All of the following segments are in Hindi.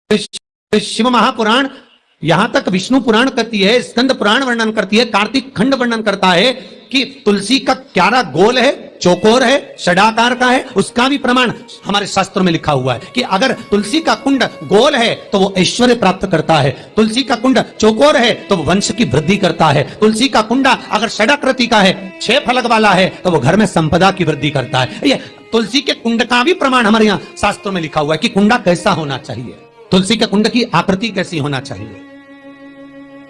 शिव महापुराण, यहां तक विष्णु पुराण करती है, स्कंद पुराण वर्णन करती है, कार्तिक खंड वर्णन करता है कि तुलसी का क्यारा गोल है, चौकोर है, षडाकार का है। उसका भी प्रमाण हमारे शास्त्रों में लिखा हुआ है कि अगर तुलसी का कुंड गोल है तो वो ऐश्वर्य प्राप्त करता है, तुलसी का कुंड चौकोर है तो वो वंश की वृद्धि करता है, तुलसी का कुंडा अगर षडाकृति का है, 6 फलक वाला है, तो वो घर में संपदा की वृद्धि करता है। ये तुलसी के कुंड का भी प्रमाण हमारे यहाँ शास्त्रों में लिखा हुआ है कि कुंडा कैसा होना चाहिए, तुलसी के कुंड की आकृति कैसी होना चाहिए,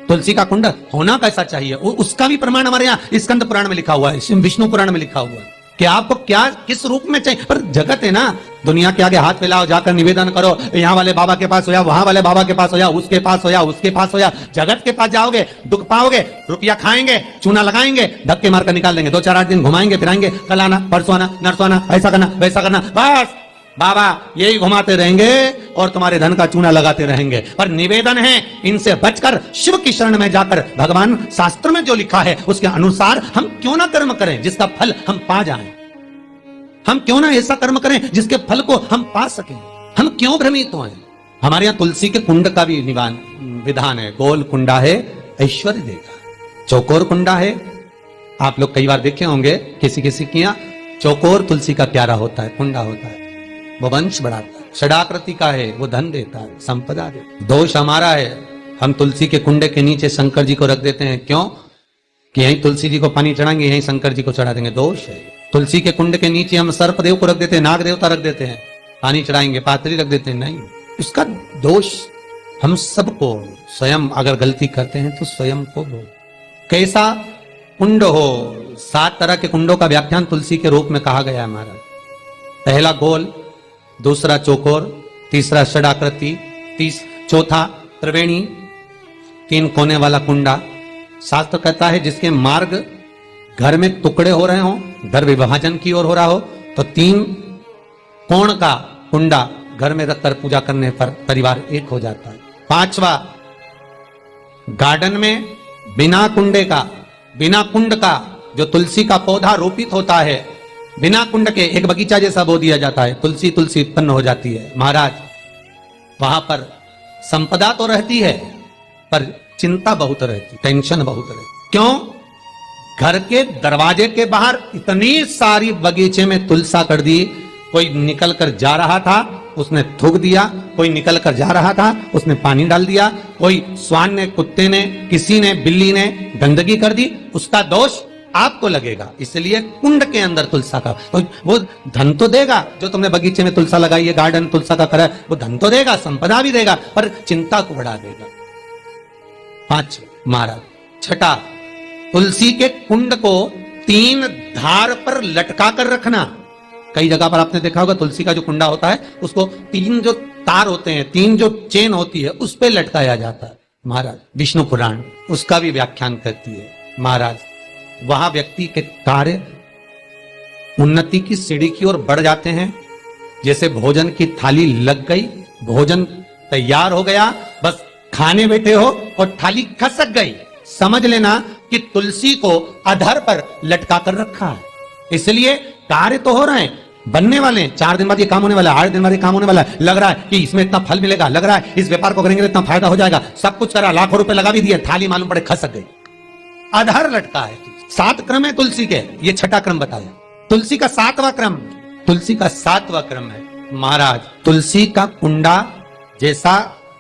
तुलसी का कुंड होना कैसा चाहिए, उसका भी प्रमाण हमारे यहाँ स्कंद पुराण में लिखा हुआ है, विष्णु पुराण में लिखा हुआ है कि आपको क्या किस रूप में चाहिए। पर जगत है ना, दुनिया के आगे हाथ फैलाओ, जाकर निवेदन करो, यहाँ वाले बाबा के पास हो या वहां वाले बाबा के पास हो या उसके पास हो या उसके पास हो या जगत के पास जाओगे, दुख पाओगे, रुपया खाएंगे, चूना लगाएंगे, धक्के मारकर निकाल देंगे, 2-4-8 दिन घुमाएंगे फिराएंगे, कल आना परसों आना नरसों आना, ऐसा करना वैसा करना, बस बाबा यही घुमाते रहेंगे और तुम्हारे धन का चूना लगाते रहेंगे। पर निवेदन है, इनसे बचकर शिव की शरण में जाकर भगवान शास्त्र में जो लिखा है उसके अनुसार हम क्यों ना कर्म करें जिसका फल हम पा जाएं, हम क्यों ना ऐसा कर्म करें जिसके फल को हम पा सकें, हम क्यों भ्रमित हों। हमारे यहाँ तुलसी के कुंड का भी विधान है, गोल कुंडा है ऐश्वर्य देगा, चौकोर कुंडा है, आप लोग कई बार देखे होंगे किसी किसी के यहाँ चौकोर तुलसी का क्यारा होता है, कुंडा होता है, वो वंश बढ़ाता है, षडाकृति का है वो धन देता है, संपदा देता है। दोष हमारा है, हम तुलसी के कुंडे के नीचे शंकर जी को रख देते हैं, क्यों कि यहीं तुलसी जी को पानी चढ़ाएंगे, यहीं शंकर जी को चढ़ा देंगे, दोष है। तुलसी के कुंड के नीचे हम सर्प देव को रख देते हैं, नाग देवता रख देते हैं, पानी चढ़ाएंगे, पात्री रख देते हैं, नहीं, इसका दोष हम सबको, स्वयं अगर गलती करते हैं तो स्वयं को कैसा कुंड हो। 7 तरह के कुंडों का व्याख्यान तुलसी के रूप में कहा गया है हमारा। पहला गोल, दूसरा चौकोर, तीसरा षडाकृति, चौथा त्रिवेणी, 3 कोने वाला कुंडा। शास्त्र कहता है जिसके मार्ग घर में टुकड़े हो रहे हो, घर विभाजन की ओर हो रहा हो, तो 3 कोण का कुंडा घर में रखकर पूजा करने पर परिवार एक हो जाता है। 5वां, गार्डन में बिना कुंडे का, बिना कुंड का जो तुलसी का पौधा रोपित होता है, बिना कुंड के एक बगीचा जैसा बो दिया जाता है, तुलसी तुलसी उत्पन्न हो जाती है। महाराज वहां पर संपदा तो रहती है पर चिंता बहुत रहती, टेंशन बहुत रहती। क्यों? घर के दरवाजे के बाहर इतनी सारी बगीचे में तुलसा कर दी, कोई निकल कर जा रहा था उसने थूक दिया, कोई निकल कर जा रहा था उसने पानी डाल दिया, कोई स्वान ने, कुत्ते ने, किसी ने, बिल्ली ने गंदगी कर दी, उसका दोष आपको लगेगा। इसलिए कुंड के अंदर तुलसा का, तो वो धन तो देगा, जो तुमने बगीचे में तुलसा लगाई है, गार्डन तुलसा का करा, वो धन तो देगा, संपदा भी देगा, पर चिंता को बढ़ा देगा। 5 महाराज। 6, तुलसी के कुंड को 3 धार पर लटका कर रखना। कई जगह पर आपने देखा होगा तुलसी का जो कुंडा होता है उसको 3 जो तार होते हैं, 3 जो चेन होती है उस पर लटकाया जाता है। महाराज विष्णु पुराण उसका भी व्याख्यान करती है। महाराज वहां व्यक्ति के कार्य उन्नति की सीढ़ी की ओर बढ़ जाते हैं। जैसे भोजन की थाली लग गई, भोजन तैयार हो गया, बस खाने बैठे हो और थाली खसक गई, समझ लेना कि तुलसी को अधर पर लटका कर रखा है। इसलिए कार्य तो हो रहे हैं, बनने वाले हैं, 4 दिन बाद ये काम होने वाला है, 8 दिन बाद ये काम होने वाला है, लग रहा है कि इसमें इतना फल मिलेगा, लग रहा है इस व्यापार को करेंगे तो इतना फायदा हो जाएगा, सब कुछ करा, लाखों रुपए लगा भी दिए, थाली मालूम पड़े खसक गई, अधर लटका है। 7 क्रम है तुलसी के, ये 6ठा क्रम बताया। तुलसी का 7वां क्रम, तुलसी का 7वां क्रम है महाराज, तुलसी का कुंडा जैसा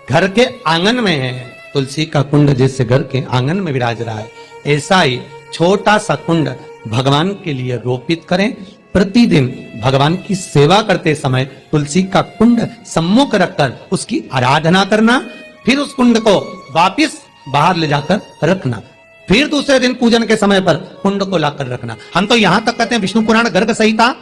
घर के आंगन में है, तुलसी का कुंड जैसे घर के आंगन में विराज रहा है, ऐसा ही छोटा सा कुंड भगवान के लिए रोपित करें। प्रतिदिन भगवान की सेवा करते समय तुलसी का कुंड सम्मुख रखकर उसकी आराधना करना, फिर उस कुंड को वापिस बाहर ले जाकर रखना, फिर दूसरे दिन पूजन के समय पर कुंड को लाकर रखना। हम तो यहां तक कहते हैं, विष्णु पुराण गर्ग संहिता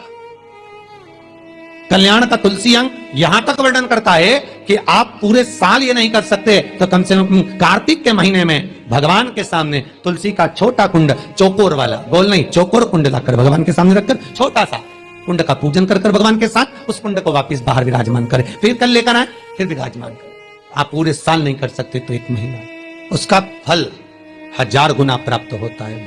कल्याण का तुलसी अंग यहां तक वर्णन करता है कि आप पूरे साल ये नहीं कर सकते तो कम से कम कार्तिक के महीने में भगवान के सामने तुलसी का छोटा कुंड, चौकोर वाला, गोल नहीं, चौकोर कुंड लाकर भगवान के सामने रखकर छोटा सा कुंड का पूजन कर भगवान के साथ उस कुंड को वापिस बाहर विराजमान करें, फिर कल लेकर आए, फिर विराजमान करें। आप पूरे साल नहीं कर सकते तो 1 महीना, उसका फल 1000 गुना प्राप्त होता है।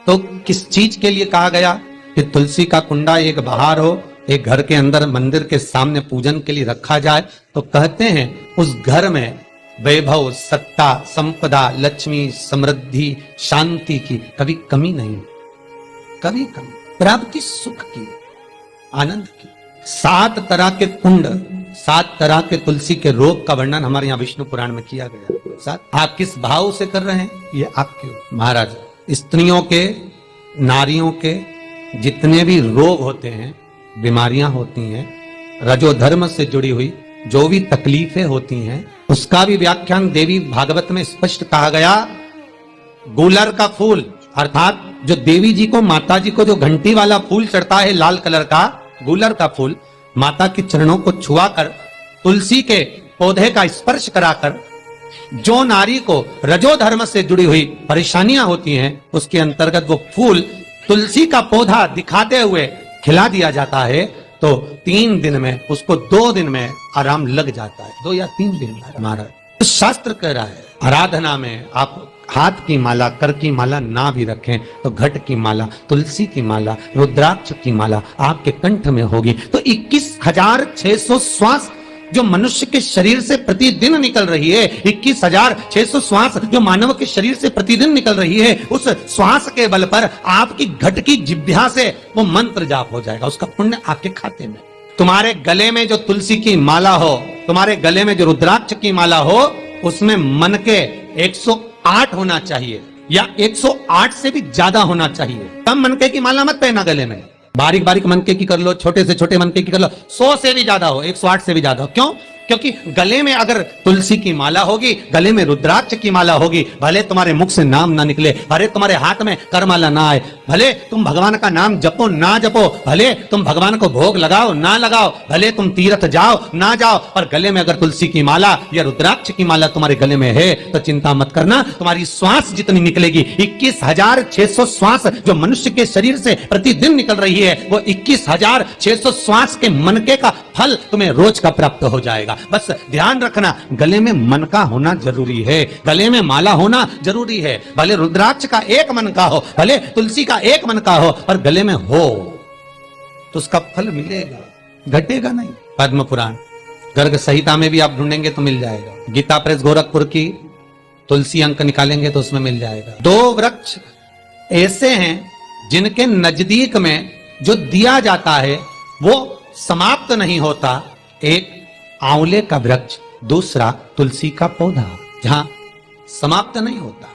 तो किस चीज के लिए कहा गया कि तुलसी का कुंडा एक बाहर हो एक घर के अंदर मंदिर के सामने पूजन के लिए रखा जाए तो कहते हैं उस घर में वैभव, सत्ता, संपदा, लक्ष्मी, समृद्धि, शांति की कभी कमी नहीं, कभी कमी, प्राप्ति सुख की, आनंद की। 7 तरह के कुंड, 7 तरह के तुलसी के रोग का वर्णन हमारे यहाँ विष्णु पुराण में किया गया। 7 आप किस भाव से कर रहे हैं ये आपके महाराज। स्त्रियों के, नारियों के जितने भी रोग होते हैं, बीमारियां होती हैं, रजोधर्म से जुड़ी हुई जो भी तकलीफें होती हैं, उसका भी व्याख्यान देवी भागवत में स्पष्ट कहा गया। गूलर का फूल अर्थात जो देवी जी को, माता जी को जो घंटी वाला फूल चढ़ता है लाल कलर का, गूलर का फूल, माता के चरणों को छुआकर, तुलसी के पौधे का स्पर्श कराकर जो नारी को रजोधर्म से जुड़ी हुई परेशानियां होती हैं, उसके अंतर्गत वो फूल तुलसी का पौधा दिखाते हुए खिला दिया जाता है तो 3 दिन में, उसको 2 दिन में आराम लग जाता है। 2 या 3 दिन में हमारा तो शास्त्र कह रहा है। आराधना में आप हाथ की माला, कर की माला ना भी रखें तो घट की माला, तुलसी की माला, रुद्राक्ष की माला आपके कंठ में होगी तो 21,600 श्वास जो मनुष्य के शरीर से प्रतिदिन निकल रही है, 21,600 श्वास जो मानव के शरीर से प्रतिदिन निकल रही है, उस श्वास के बल पर आपकी घट की जिह्वा से वो मंत्र जाप हो जाएगा, उसका पुण्य आपके खाते में। तुम्हारे गले में जो तुलसी की माला हो, तुम्हारे गले में जो रुद्राक्ष की माला हो, उसमें मन के 108 होना चाहिए या 108 से भी ज्यादा होना चाहिए। कम मनके की माला मत पहना गले में, बारीक बारीक मनके की कर लो, छोटे से छोटे मनके की कर लो, 100 से भी ज्यादा हो, 108 से भी ज्यादा हो। क्यों? क्योंकि गले में अगर तुलसी की माला होगी, गले में रुद्राक्ष की माला होगी, भले तुम्हारे मुख से नाम ना निकले, भले तुम्हारे हाथ में करमाला ना आए, भले तुम भगवान का नाम जपो ना जपो, भले तुम भगवान को भोग लगाओ ना लगाओ, भले तुम तीर्थ जाओ ना जाओ, पर गले में अगर तुलसी की माला या रुद्राक्ष की माला तुम्हारे गले में है तो चिंता मत करना, तुम्हारी श्वास जितनी निकलेगी, 21,600 श्वास जो मनुष्य के शरीर से प्रतिदिन निकल रही है, वो 21,600 श्वास के मनके का फल तुम्हें रोज का प्राप्त हो जाएगा। बस ध्यान रखना, गले में मन का होना जरूरी है, गले में माला होना जरूरी है, भले रुद्राक्ष का एक मन का हो, भले तुलसी का एक मन का हो, पर गले में हो तो उसका फल मिलेगा, घटेगा नहीं। पद्म पुराण गर्ग संहिता में भी आप ढूंढेंगे तो मिल जाएगा। गीता प्रेस गोरखपुर की तुलसी अंक निकालेंगे तो उसमें मिल जाएगा। 2 वृक्ष ऐसे हैं जिनके नजदीक में जो दिया जाता है वो समाप्त नहीं होता, एक आंवले का वृक्ष, दूसरा तुलसी का पौधा, जहां समाप्त नहीं होता।